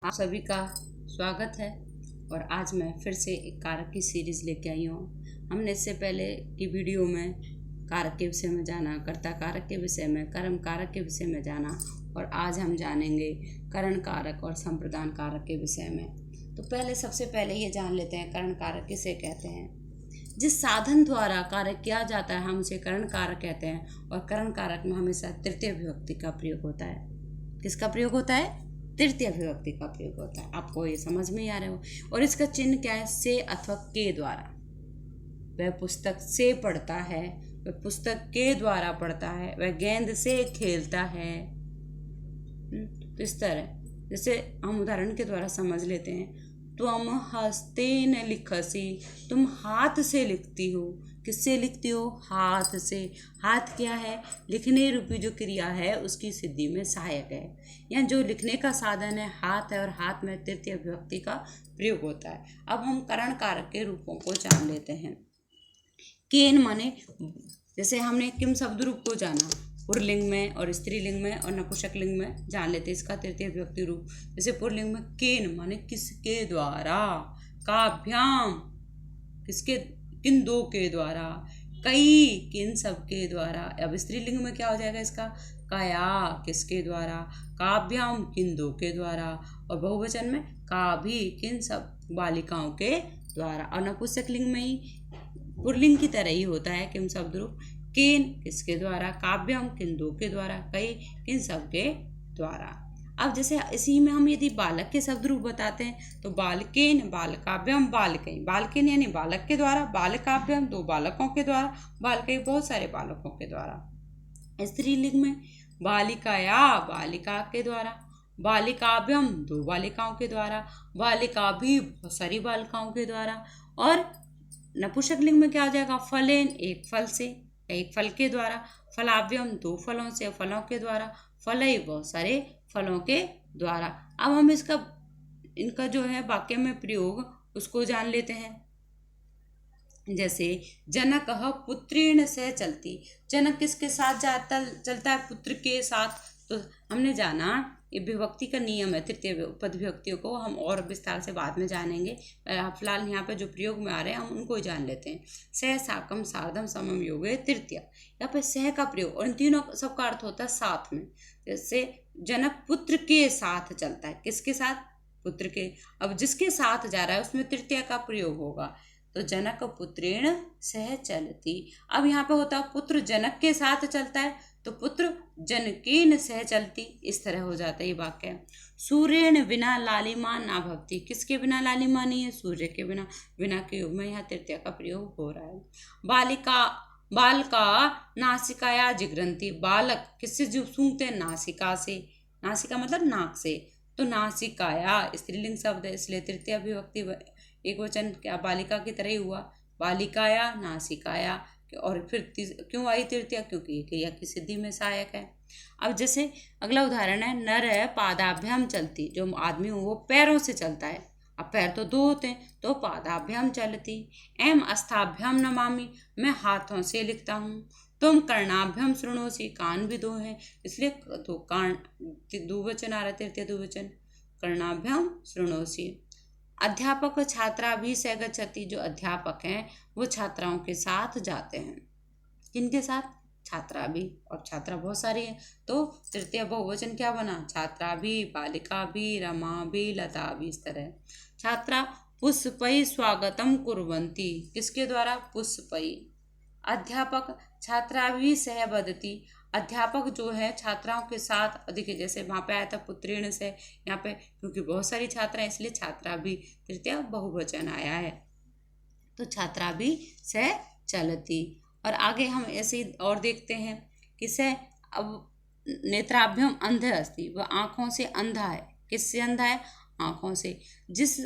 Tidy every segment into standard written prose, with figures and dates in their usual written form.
आप सभी का स्वागत है। और आज मैं फिर से एक कारक की सीरीज़ लेके आई हूँ। हमने इससे पहले की वीडियो में कारक के विषय में जाना, कर्ता कारक के विषय में, कर्म कारक के विषय में जाना, और आज हम जानेंगे करण कारक और संप्रदान कारक के विषय में। तो सबसे पहले ये जान लेते हैं करण कारक किसे कहते हैं। जिस साधन द्वारा कार्य किया जाता है हम उसे करण कारक कहते हैं, और करण कारक में हमेशा तृतीय विभक्ति का प्रयोग होता है। किसका प्रयोग होता है? तृतीय विभक्ति का प्रयोग होता है। आपको ये समझ में ही आ रहा हो। और इसका चिन्ह क्या है? से अथवा के द्वारा। वह पुस्तक से पढ़ता है, वह पुस्तक के द्वारा पढ़ता है, वह गेंद से खेलता है। तो इस तरह जैसे हम उदाहरण के द्वारा समझ लेते हैं। तुम हस्ते न लिखसी, तुम हाथ से लिखती हो। किससे लिखती हो? हाथ से। हाथ क्या है? लिखने रूपी जो क्रिया है उसकी सिद्धि में सहायक है। या जो लिखने का साधन है हाथ है, और हाथ में तृतीय विभक्ति का प्रयोग होता है। अब हम करण कारक के रूपों को जान लेते हैं। केन माने, जैसे हमने किम शब्द रूप को जाना, पुरलिंग में और स्त्रीलिंग में और नपुंसक लिंग में जान लेते इसका तृतीय विभक्ति रूप। जैसे पुरलिंग में केन माने किसके द्वारा, काभ्याम किसके, किन दो के द्वारा, कई किन सब के द्वारा। अब स्त्रीलिंग में क्या हो जाएगा इसका? कया किसके द्वारा, काभ्याम किन दो के द्वारा, और बहुवचन में का भी किन सब बालिकाओं के द्वारा। और नपुंसक लिंग में ही पुरलिंग की तरह ही होता है किम शब्द रूप। किन किसके द्वारा, काव्यम किन दो के द्वारा, कई किन सब के द्वारा। अब जैसे इसी में हम यदि बालक के शब्द रूप बताते हैं तो बालकेन, बालकाव्यम, बालकई। बालकेन यानी बालक के द्वारा, बालकाव्यम दो बालकों के द्वारा, बालकई बहुत सारे बालकों के द्वारा। स्त्रीलिंग में बालिकाया बालिका के द्वारा, बालिकाव्यम दो बालिकाओं के द्वारा, बालिका भी बहुत सारी बालिकाओं के द्वारा। और नपुंसक लिंग में क्या आ जाएगा? फलेन एक फल से, एक फल के द्वारा, फलाव्यम दो फलों से, फलों के द्वारा, फलई बहुत सारे फलों के द्वारा। अब हम इनका जो है वाक्य में प्रयोग उसको जान लेते हैं। जैसे जनक पुत्रेण से चलती। जनक किसके साथ चलता है? पुत्र के साथ। तो हमने जाना ये विभक्ति का नियम है। तृतीय पद विभक्तियों को हम और विस्तार से बाद में जानेंगे। फिलहाल यहाँ पे जो प्रयोग में आ रहे हैं हम उनको ही जान लेते हैं। सह साकम सार्धम समम योगे तृतीय। यहाँ पे सह का प्रयोग, और इन तीनों सबका अर्थ होता है साथ में। जैसे जनक पुत्र के साथ चलता है। किसके साथ? पुत्र के। अब जिसके साथ जा रहा है उसमें तृतीय का प्रयोग होगा। तो जनक पुत्रेण सह चलती। अब यहाँ पे होता है पुत्र जनक के साथ चलता है तो पुत्र जनकेन सह चलती। इस तरह हो जाता है ये वाक्य। सूर्येण बिना लालिमा ना भवती। किसके बिना लालिमा नहीं है? सूर्य के बिना। बिना के युग में यहाँ तृतीय का प्रयोग हो रहा है। बालिका बालका नासिकाया जिग्रंती। बालक किससे जो सूंघते हैं? नासिका से। नासिका मतलब नाक से। तो नासिकाया स्त्रीलिंग शब्द है इसलिए तृतीय विभक्ति एक वचन क्या बालिका की तरह ही हुआ। बालिकाया नासिकाया। और फिर क्यों आई तृतीया? क्योंकि ये क्रिया की सिद्धि में सहायक है। अब जैसे अगला उदाहरण है, नर पादाभ्याम चलती। जो आदमी हो वो पैरों से चलता है। अब पैर तो दो होते हैं तो पादाभ्याम चलती। एम अस्थाभ्याम नमामि। मैं हाथों से लिखता हूँ। तुम कर्णाभ्याम शृणोसी। कान भी दो है इसलिए तो कान द्विवचन आ रहा है, तृतीय द्विवचन। कर्णाभ्याम शृणोसी। अध्यापक छात्रा भी सह गच्छति। जो अध्यापक हैं वो छात्राओं के साथ जाते हैं। किनके साथ? छात्रा भी। और छात्रा बहुत सारी है तो तृतीय बहुवचन क्या बना? छात्रा भी, बालिका भी, रमा भी, लता भी। इस तरह छात्रा पुष्पै स्वागतम कुर्वन्ति। किसके द्वारा? पुष्पै। अध्यापक छात्रा भी सह वदति। अध्यापक जो है छात्राओं के साथ अधिक। जैसे वहाँ पे आया था पुत्रेण से, यहाँ पे क्योंकि बहुत सारी छात्राएं इसलिए छात्रा भी तृतीय बहुवचन आया है। तो छात्रा भी सह चलती। और आगे हम ऐसे ही और देखते हैं कि सह, अब नेत्राभ्यम अंध अस्ति। वह आँखों से अंधा है। किससे अंधा है? आँखों से। जिस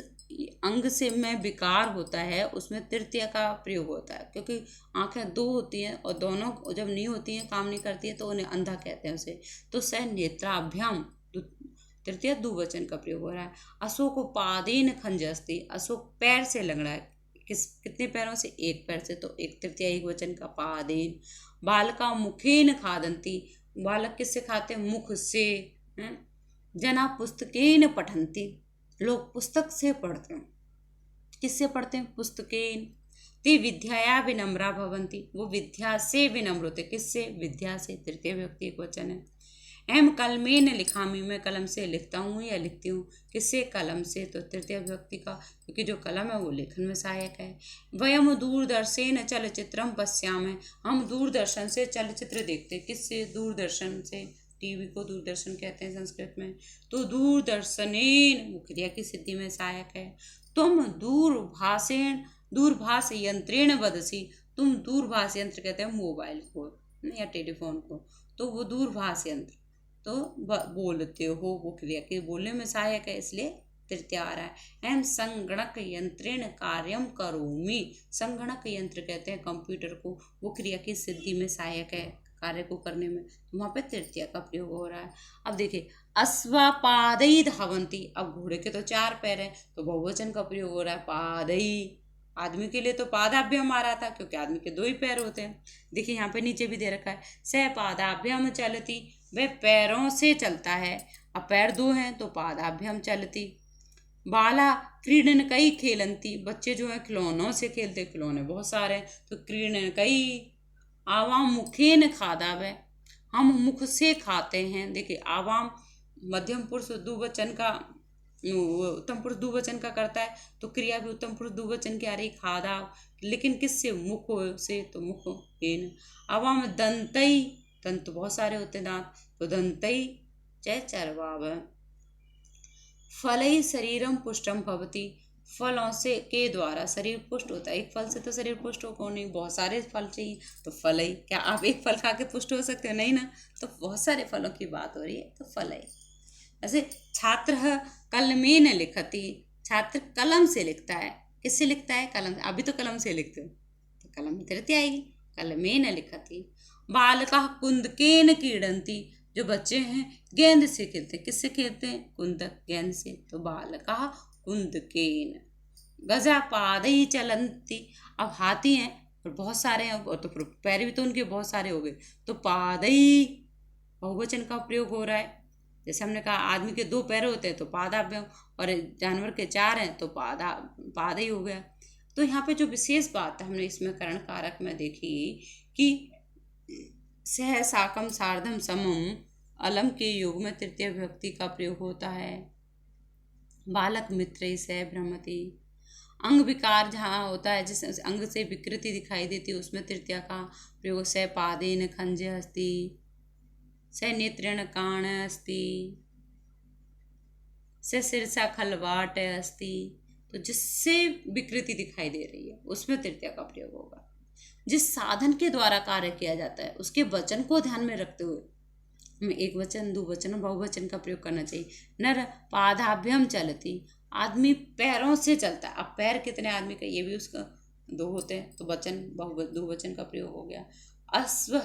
अंग से में विकार होता है उसमें तृतीय का प्रयोग होता है, क्योंकि आंखें दो होती हैं और दोनों जब नहीं होती हैं, काम नहीं करती है तो उन्हें अंधा कहते हैं उसे। तो सह नेत्राभ्याम तृतीय द्विवचन का प्रयोग हो रहा है। अशोक पादेन खंजस्ति। अशोक पैर से लंगड़ा है। कितने पैरों से? एक पैर से। तो एक तृतीय एक वचन का पादेन। बालका मुखेन खादंती। बालक किससे खाते हैं? मुख से। हैं? जना पुस्तकेन पठन्ति, लोग पुस्तक से पढ़ते हैं। किससे पढ़ते हैं? पुस्तकेन। ते विद्याया विनम्रा भवन्ति, वो विद्या से विनम्र होते। किससे? विद्या से। तृतीय व्यक्ति एक वचन है। एम कलमेन लिखामी, मैं कलम से लिखता हूँ या लिखती हूँ। किससे? कलम से। तो तृतीय व्यक्ति का, क्योंकि जो कलम है वो लेखन में सहायक है। वयम दूरदर्शन चलचित्रम पश्यामः, हम दूरदर्शन से चलचित्र देखते। किससे? दूरदर्शन से। टीवी को दूरदर्शन कहते हैं संस्कृत में। तो दूरदर्शनेन वो क्रिया की सिद्धि में सहायक है। तुम दूरभाषेण, दूरभाष यंत्रेण वदसी, तुम दूरभाष यंत्र कहते हैं मोबाइल को या टेलीफोन को, तो वो दूरभाष यंत्र तो बोलते हो, वो क्रिया के बोलने में सहायक है, इसलिए तृतीय आ रहा है। एम संगणक यंत्रेण कार्यम करोमि, संगणक यंत्र कहते हैं कंप्यूटर को, वो क्रिया की सिद्धि में सहायक है कार्य को करने में, तो वहाँ पे तृतीय का प्रयोग हो रहा है। अब देखिए अश्वपादई धावंती, अब घोड़े के तो 4 पैर हैं तो बहुवचन का प्रयोग हो रहा है पादई। आदमी के लिए तो पादाभ्याम आ रहा था क्योंकि आदमी के 2 ही पैर होते हैं। देखिए यहाँ पे नीचे भी दे रखा है स पादाभ्याम चलती, वह पैरों से चलता है। अब पैर 2 हैं तो पादाभ्याम चलती। बाला क्रीडन कई खेलंती, बच्चे जो है खिलौनों से खेलते, खिलौने बहुत सारे हैं तो क्रीडन कई। आवाम मुखेन खादावे, हम मुख से खाते हैं। देखिए आवाम मध्यम पुरुष द्विवचन का, उत्तम पुरुष द्विवचन का करता है तो क्रिया भी उत्तम पुरुष द्विवचन की आ रही खादा, लेकिन किससे? मुख से, तो मुख हेन। आवाम दंतई, दंत बहुत सारे होते हैं दांत, तो दंतई च चरवाव। फलई शरीरम पुष्टम भवति, फलों से के द्वारा शरीर पुष्ट होता है। एक फल से तो शरीर पुष्ट हो कौन नहीं, बहुत सारे फल चाहिए, तो फलई। क्या आप एक फल खा के पुष्ट हो सकते हो? नहीं ना, तो बहुत सारे फलों की बात हो रही है, तो फलई। ऐसे छात्र कलमेन लिखति, छात्र कलम से लिखता है। किससे लिखता है? कलम। अभी तो कलम से लिखते हो तो कलम तृतीय आएगी, कलमेन लिखति। बालका कुंदकेन क्रीडन्ति, जो बच्चे हैं गेंद से खेलते। किससे खेलते हैं? कुंदक, गेंद से, तो बालका कुंदकेन। गजा पादई चलंती, अब हाथी हैं और बहुत सारे हैं और तो पैर भी तो उनके बहुत सारे हो गए, तो पादई बहुवचन का प्रयोग हो रहा है। जैसे हमने कहा आदमी के 2 पैर होते हैं तो पादाभ्याम, और जानवर के 4 हैं तो पादई हो गया। तो यहाँ पे जो विशेष बात है हमने इसमें करण कारक में देखी कि सह साकम सार्धम समम अलम के योग में तृतीय विभक्ति का प्रयोग होता है। बालक मित्र सह भ्रमति, अंग विकार जहाँ होता है जिस अंग से विकृति दिखाई देती है उसमें तृतीय का प्रयोग। सह पादेन खंज अस्ति, स नेत्रेण काण अस्ति, स सिरसा खलवाट अस्ति, तो जिससे विकृति दिखाई दे रही है उसमें तृतीय का प्रयोग होगा। जिस साधन के द्वारा कार्य किया जाता है उसके वचन को ध्यान में रखते हुए हमें एक वचन, द्विवचन और बहुवचन का प्रयोग करना चाहिए। नर पादाभ्याम चलती, आदमी पैरों से चलता है। अब पैर कितने आदमी का, ये भी उसका 2 होते हैं तो वचन बहुवचन का प्रयोग हो गया। अश्व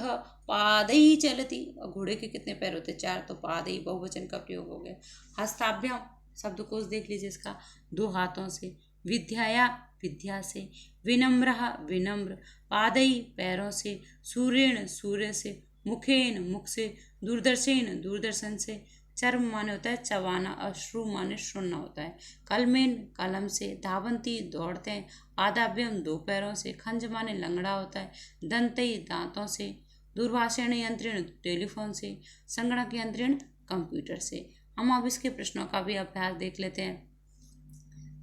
पादई चलती, और घोड़े के कितने पैर होते हैं? 4, तो पादई बहुवचन का प्रयोग हो गया। हस्ताभ्याम शब्दकोश देख लीजिए इसका, 2 हाथों से। विद्याया विद्या से। विनम्र विनम्र, पादई पैरों से। सूर्यण सूर्य से। मुखेन मुख से। दूरदर्शन दूरदर्शन से। चर्म माने होता है चबाना, अश्रु माने सुनना होता है। कलमेन कलम से। धावंती दौड़ते हैं। पादाभ्याम 2 पैरों से। खंज माने लंगड़ा होता है। दंतई दांतों से। दूरभाषण यंत्रण टेलीफोन से। संगणक यंत्रण कंप्यूटर से। हम अब इसके प्रश्नों का भी अभ्यास देख लेते हैं।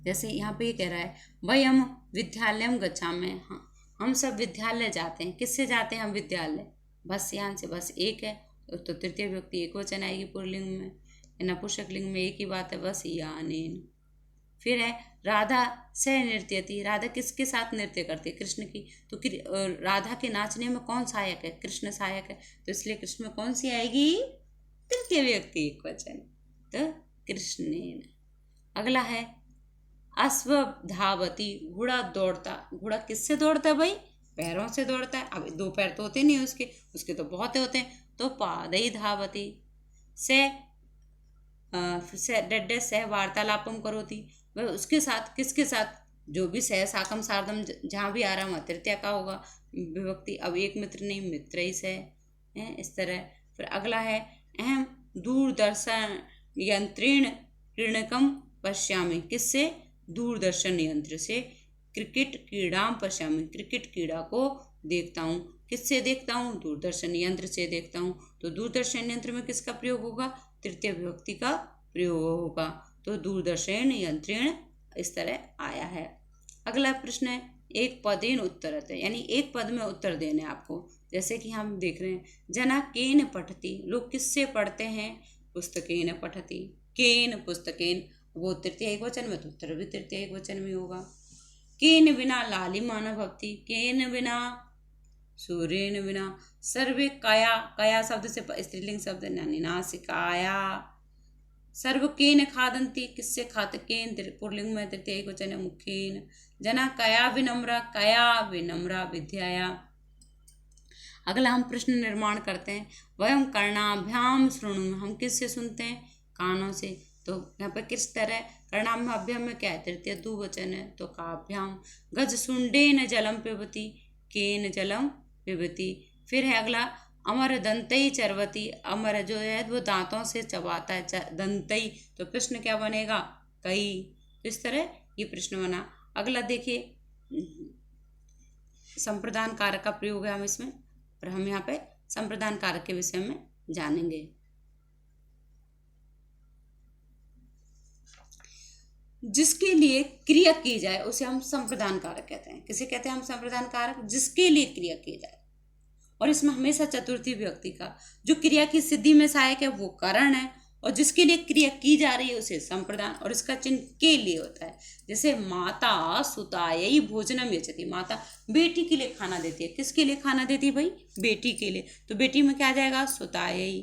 जैसे यहाँ पे ये कह रहा है वयम विद्यालयम गच्छामः, हम सब विद्यालय जाते हैं। किससे जाते हैं हम विद्यालय? बस यान से। बस एक है तो तृतीय व्यक्ति एक वचन आएगी पुल्लिंग में, नपुंसक लिंग में एक ही बात है, बस यानेन। फिर है राधा सह नृत्यति, राधा किसके साथ नृत्य करती है? कृष्ण की। तो राधा के नाचने में कौन सहायक है? कृष्ण सहायक है, तो इसलिए कृष्ण में कौन सी आएगी? तृतीय व्यक्ति एक वचन, तो कृष्णेन। अगला है अश्व धावती, घोड़ा दौड़ता। घोड़ा किससे दौड़ता है भाई? पैरों से दौड़ता है। अब 2 पैर तो होते नहीं उसके तो बहुत होते हैं, तो पादई धावती। से डड्डे सह वार्तालापम करोती, वह उसके साथ किसके साथ? जो भी सह साकम सार्धम जहाँ भी आ रहा है वहाँ तृतीय का होगा विभक्ति। अब एक मित्र नहीं, मित्र ही सह है, इस तरह। फिर अगला है अहम दूरदर्शन यंत्रेण क्रीडकम पश्यामि, किससे? दूरदर्शन यंत्र से। क्रिकेट क्रीडाम पश्यामि, क्रिकेट क्रीड़ा को देखता हूँ, किससे देखता हूँ? दूरदर्शन यंत्र से देखता हूँ। तो दूरदर्शन यंत्र में किसका प्रयोग होगा? तृतीय विभक्ति का प्रयोग होगा। तो दूरदर्शन यंत्रेण इस तरह आया है। अगला प्रश्न है एक पदेन उत्तरत है, यानी एक पद में उत्तर देने आपको। जैसे कि हम देख रहे हैं जना केन पठति, लोग किससे पढ़ते हैं? पुस्तकेन पठति। केन पुस्तकेन, वो तृतीय एकवचन में, तो उत्तर भी तृतीय एकवचन में होगा। केन बिना लालिमा न भवति, केन बिना सूर्येन बिना। सर्वे कया, कया शब्द से स्त्रीलिंग शब्द यानी नासिकाया। सर्व केन खादन्ति, किससे खाते? केन पुल्लिंग में तृतीय एकवचन है मुखेन। जना कया विनम्रा, कया विनम्रा विद्याया। अगला हम प्रश्न निर्माण करते हैं वयम कर्णाभ्याम शृणु, हम किससे सुनते हैं? कानों से। तो यहाँ पे किस तरह कर्णाभ्याम में क्या है? तृतीय द्विवचन है, तो काभ्याम। गज सुंडेन जलम पिबति, केन जलम पिबति। फिर है अगला अमर दंतई चरवती, अमर जो है वो दांतों से चबाता है, दंतई। तो प्रश्न क्या बनेगा? कई। तो इस तरह ये प्रश्न बना। अगला देखिए संप्रदान कारक का प्रयोग है हम इसमें, और हम यहाँ पे संप्रदान कारक के विषय में जानेंगे। जिसके लिए क्रिया की जाए उसे हम संप्रदान कारक कहते हैं। किसे कहते हैं हम संप्रदान कारक? जिसके लिए क्रिया की जाए। और इसमें हमेशा चतुर्थी विभक्ति का जो क्रिया की सिद्धि में सहायक है वो करण है, और जिसके लिए क्रिया की जा रही है उसे संप्रदान, और इसका चिन्ह के लिए होता है। जैसे माता सुतायै भोजनम यच्छति, माता बेटी के लिए खाना देती है। किसके लिए खाना देती है भाई? बेटी के लिए। तो बेटी में क्या आ जाएगा? सुतायै।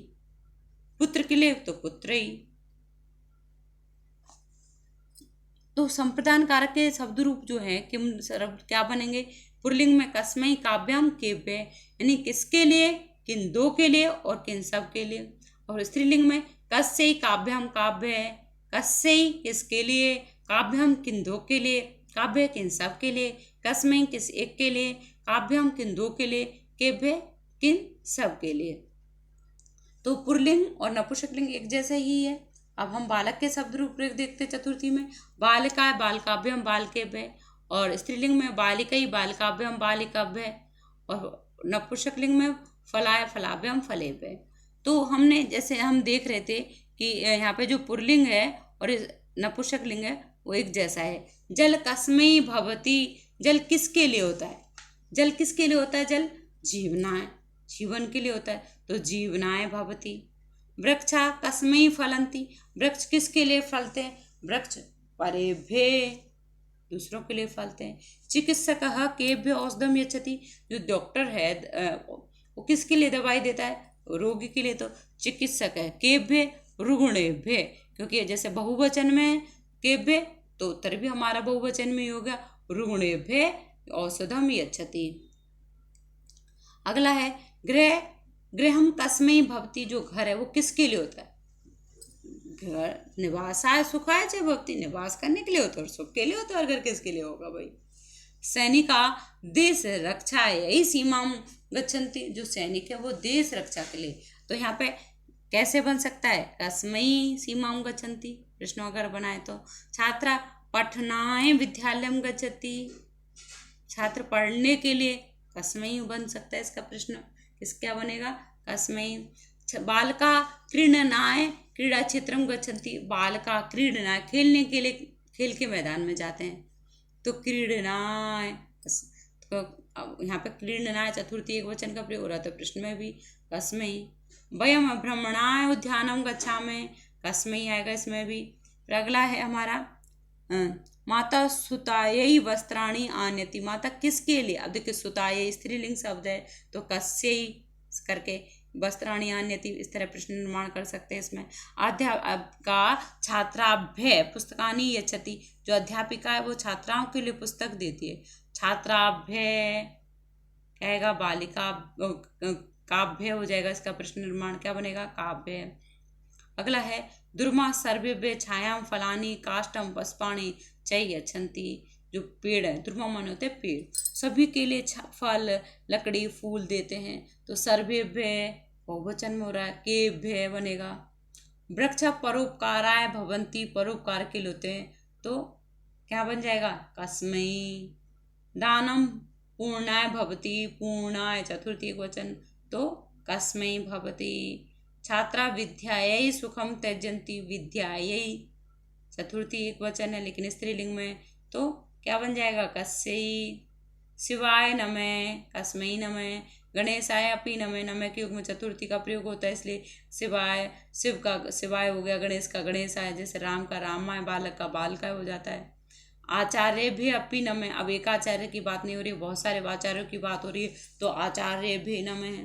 पुत्र के लिए तो पुत्रई। तो संप्रदान कारक के शब्द रूप जो है किम क्या बनेंगे? पुल्लिंग में कस्मै काव्याम केव्य, यानी किसके लिए? किन दो के लिए और किन सब के लिए। और स्त्रीलिंग में कस्यै काव्याम काव्य, कस्यै किसके लिए, काव्याम किन दो के लिए, काव्य किन सब के लिए, कस्मै किस एक के लिए, काव्याम किन दो के लिए, केव्य किन सब के लिए। तो पुल्लिंग और नपुंसकलिंग एक जैसे ही है। अब हम बालक के शब्द रूप देखते चतुर्थी में। बालिका बालकाव्यम बालकेभ्य, और स्त्रीलिंग में बालिकई बालकाव्यम बालिकाभ्य, और नपुंसकलिंग में फलाय फलाभ्यम फलेभ्य। तो हमने जैसे हम देख रहे थे कि यहाँ पे जो पुल्लिंग है और नपुंसकलिंग है वो एक जैसा है। जल कस्मै भवति, जल किसके लिए होता है? जल किसके लिए होता है? जल जीवनाय, जीवन के लिए होता है, तो जीवनाय भवति। वृक्षा कस्मै फलन्ति, वृक्ष किसके लिए फलते हैं? वृक्ष परेभ्ये, दूसरों के लिए फलते हैं। चिकित्सक केभ्य औषधम यच्छति, जो डॉक्टर है वो किसके लिए दवाई देता है? रोगी के लिए। तो चिकित्सक है केभ्य रुग्णेभ्य, क्योंकि जैसे बहुवचन में केभ्य तो उत्तर भी हमारा बहुवचन में ही होगा, रुग्णेभ्य औषधम यच्छति। अगला है गृह, गृहम कस्मै भवति, जो घर है वो किसके लिए होता है? घर निवासाय सुखाय च भवति, निवास करने के लिए होता है और सुख के लिए होता है। और घर किसके लिए होगा भाई? सैनिका देश रक्षा, यही सीमा गच्छन्ति, जो सैनिक है वो देश रक्षा के लिए। तो यहाँ पे कैसे बन सकता है? कस्मै सीमा गच्छन्ति, प्रश्न अगर बनाए तो। छात्रा पठनाय विद्यालयम गच्छति, छात्र पढ़ने के लिए, कस्मै बन सकता है इसका प्रश्न। क्या बनेगा? कस्मै। बालका क्रीडनाय क्रीड़ा क्षेत्रम गच्छन्ति, बालका क्रीडनाय खेलने के लिए खेल के मैदान में जाते हैं, तो क्रीडनाय। तो यहाँ पे क्रीडनाय चतुर्थी एक वचन का प्रयोग हो रहा है, तो प्रश्न में भी कस्मै। वयम भ्रमणाय उद्यानम गच्छामि, कस्मै आएगा इसमें भी। फिर अगला है हमारा माता सुतायै वस्त्राणि आनयति, माता किसके लिए? अब देखिए सुतायै स्त्रीलिंग शब्द है, तो कस्यै करके वस्त्राणि आनयति, इस तरह प्रश्न निर्माण कर सकते हैं इसमें। अध्यापिका छात्राभ्य पुस्तकानि यच्छति, जो अध्यापिका है वो छात्राओं के लिए पुस्तक देती है, छात्राभ्य कहेगा। बालिका काव्य हो जाएगा इसका प्रश्न निर्माण, क्या बनेगा? काव्य। अगला है दुर्मा सर्वेभ्य छायाम फलानी काष्टम पुष्पाणि चै यच्छन्ति, जो पेड़ है, दुर्मा माने होते हैं पेड़, सभी के लिए फल लकड़ी फूल देते हैं, तो सर्वेभ्य बहुवचन में हो रहा है, केभ्य बनेगा। वृक्ष परोपकाराय भवन्ति, परोपकार के लिए होते हैं, तो क्या बन जाएगा? कस्मै। दानम पूर्णाय भवति, पूर्णाय चतुर्थी एकवचन, तो कस्मै भवति। छात्रा विद्यायै सुखम त्यजन्ति, विद्यायै चतुर्थी एकवचन है लेकिन स्त्रीलिंग में, तो क्या बन जाएगा? कस्यै। शिवाय नमः, कस्मै नमः। गणेशाय अपि नमः, नमः के युग में चतुर्थी का प्रयोग होता है इसलिए शिवाय, शिव का शिवाय हो गया, गणेश का गणेशाय, जैसे राम का रामाय, बालक का बालकाय हो जाता है। आचार्य भी अपि नमः, अब एक आचार्य की बात नहीं हो रही, बहुत सारे आचार्यों की बात हो रही है, तो आचार्य भी नमः।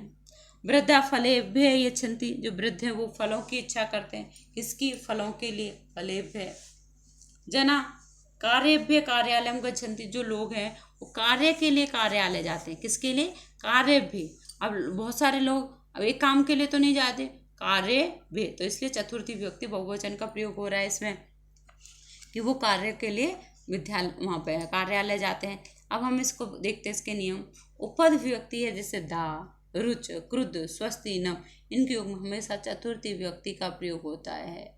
वृद्धा फलेभ्य यच्छन्ति, जो वृद्ध हैं वो फलों की इच्छा करते हैं, किसकी? फलों के लिए, फलेभ्य। जना कार्यभ्य कार्यालयम गच्छन्ति, जो लोग हैं वो कार्य के लिए कार्यालय जाते हैं, किसके लिए? कार्य भी। अब बहुत सारे लोग अब एक काम के लिए तो नहीं जाते, कार्य भी, तो इसलिए चतुर्थी विभक्ति बहुवचन का प्रयोग हो रहा है इसमें, कि वो कार्य के लिए विद्यालय वहाँ पे कार्यालय जाते हैं। अब हम इसको देखते हैं, इसके नियम। उपद विभक्ति है जैसे दा, रुच, क्रुद्ध, स्वस्ति, नम, इनके योग में हमेशा चतुर्थी विभक्ति का प्रयोग होता है।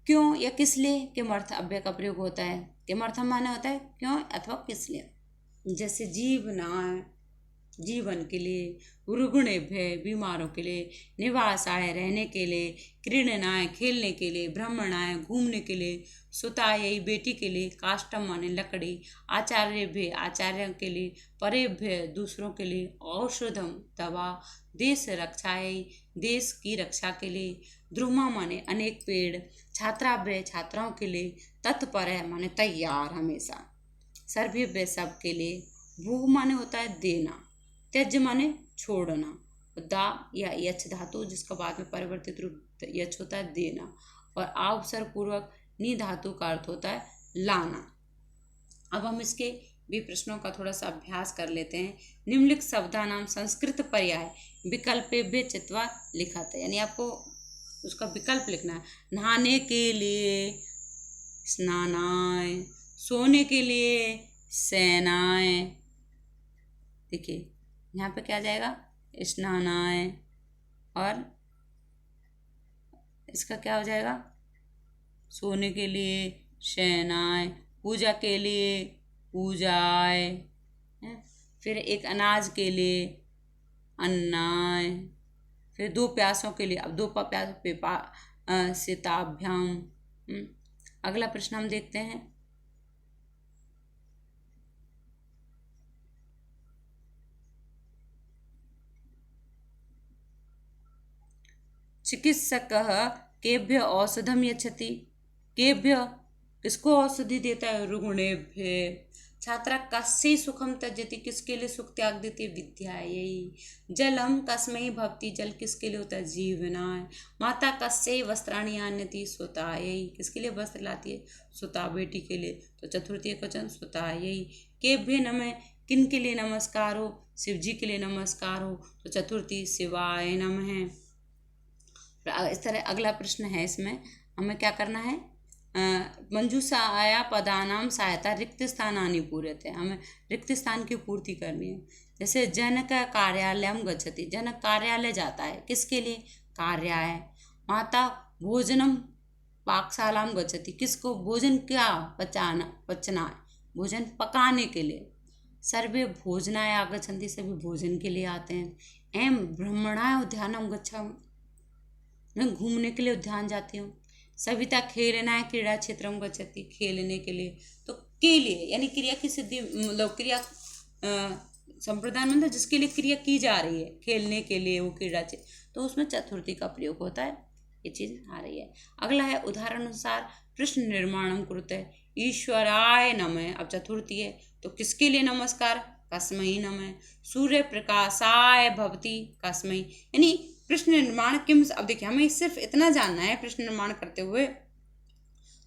क्यों या किस लिए? किमर्थ अव्यय का प्रयोग होता है। किमर्थम माने होता है क्यों अथवा किस लिए। जैसे जीवनाय, जीवन के लिए, रुग्णेभ्य, बीमारों के लिए, निवासाय, रहने के लिए, क्रीडनाय, खेलने के लिए, भ्रमणाय, घूमने के लिए, सुतायै, बेटी के लिए, काष्टम माने लकड़ी, आचार्यभ्य, आचार्यों के लिए, परेभ्य, दूसरों के लिए, औषधम, दवा, देश रक्षायै, देश की रक्षा के लिए, ध्रुमा माने अनेक पेड़, छात्राभ्य, छात्राओं के लिए, तत्पर माने तैयार हमेशा, सर्वेभ्य, सब के लिए, भू माने होता है देना, त्यज माने छोड़ना, दा या यच धातु जिसका बाद में परिवर्तित रूप यच होता है देना, और अवसर पूर्वक नी धातु का अर्थ होता है लाना। अब हम इसके भी प्रश्नों का थोड़ा सा अभ्यास कर लेते हैं। निम्नलिखित शब्दानाम संस्कृत पर्याय विकल्पेभ्य चित्वा लिखत है, यानी आपको उसका विकल्प लिखना है। नहाने के लिए स्नानाय, सोने के लिए सेनाय, देखिए यहाँ पे क्या आ जाएगा? स्नानाय, और इसका क्या हो जाएगा? सोने के लिए शयनाय, पूजा के लिए पूजाय, फिर एक अनाज के लिए अन्नाय, फिर दो प्यासों के लिए, अब दो प्यास सिताभ्याम। अगला प्रश्न हम देखते हैं। चिकित्सकः केभ्य औषधम यच्छति, केभ्य किसको औषधि देता है? रुग्णेभ्य। छात्रा कस्य सुखम त्यजति, किसके लिए सुख त्याग देती है? विद्यायै। जलम कस्मै भवति, जल किसके लिए होता है? जीवनाय। माता कस्य वस्त्राणि आनयति, सुतायै, किसके लिए वस्त्र लाती है? सुता, बेटी के लिए, तो चतुर्थी एकवचन सुतायै। केभ्य नमः, किन के लिए नमस्कार हो? शिव जी के लिए नमस्कार हो, तो चतुर्थी शिवाय नमः। इस तरह अगला प्रश्न है, इसमें हमें क्या करना है? मंजूषाया पदानाम सहायता रिक्त स्थानानि पूर्यते, हमें रिक्त स्थान की पूर्ति करनी है। जैसे जनक कार्यालयम गच्छति, जनक कार्यालय जाता है, किसके लिए? कार्याय। माता भोजनम पाकशालाम गच्छति, किसको? भोजन क्या पचना है, भोजन पकाने के लिए। सर्वे भोजनाय आगच्छन्ति, सभी भोजन के लिए आते हैं। एम भ्रमणाय उद्यानम गच्छामि, मैं घूमने के लिए उद्यान जाती हूँ। सविता खेलनाय क्रीड़ा क्षेत्रम गच्छति, खेलने के लिए, तो के लिए यानी क्रिया की सिद्धि, मतलब क्रिया संप्रदान मतलब जिसके लिए क्रिया की जा रही है, खेलने के लिए वो क्रीड़ा क्षेत्र, तो उसमें चतुर्थी का प्रयोग होता है, ये चीज़ आ रही है। अगला है उदाहरण अनुसार प्रश्न निर्माणम कुरुते ईश्वराय नमः। अब चतुर्थी है तो किसके लिए नमस्कार? कस्मै नमः। सूर्य प्रकाशाय भवति, कस्मै, यानी प्रश्न निर्माण किम। अब देखिए हमें सिर्फ इतना जानना है प्रश्न निर्माण करते हुए,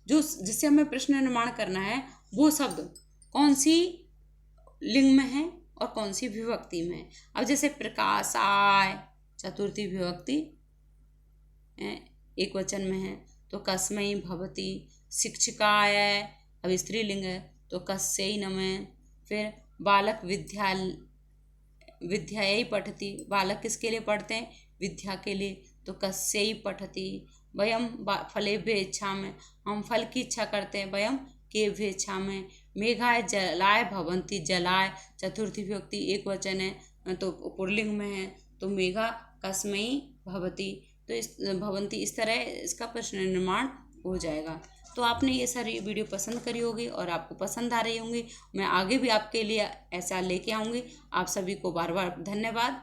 जो जिससे हमें प्रश्न निर्माण करना है वो शब्द कौन सी लिंग में है और कौन सी विभक्ति में है। अब जैसे प्रकाशाय चतुर्थी विभक्ति एक वचन में है तो कस्मै भवति। शिक्षिकाय अब स्त्रीलिंग है तो कस्यै नमः। फिर बालक विद्यायै पठति, बालक किसके लिए पढ़ते हैं? विद्या के लिए, तो कस्यै पठति, वयम फलेभ्यः इच्छामः, हम फल की इच्छा करते हैं, वयम केभ्यः इच्छामः। मेघाय जलाय भवन्ति, जलाय चतुर्थी विभक्ति एक वचन है तो पुल्लिंग में है, तो मेघा कस्मै भवति, तो इस भवन्ति इस तरह इसका प्रश्न निर्माण हो जाएगा। तो आपने ये सारी वीडियो पसंद करी होगी और आपको पसंद आ रही होंगी। मैं आगे भी आपके लिए ऐसा लेके आऊँगी। आप सभी को बार बार धन्यवाद।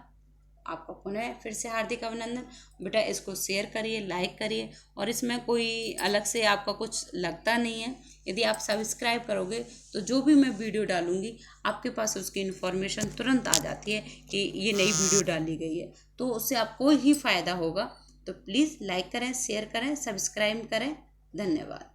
आपका पुनः फिर से हार्दिक अभिनंदन। बेटा इसको शेयर करिए, लाइक करिए, और इसमें कोई अलग से आपका कुछ लगता नहीं है। यदि आप सब्सक्राइब करोगे तो जो भी मैं वीडियो डालूँगी आपके पास उसकी इन्फॉर्मेशन तुरंत आ जाती है कि ये नई वीडियो डाली गई है, तो उससे आपको ही फ़ायदा होगा। तो प्लीज़ लाइक करें, शेयर करें, सब्सक्राइब करें। धन्यवाद।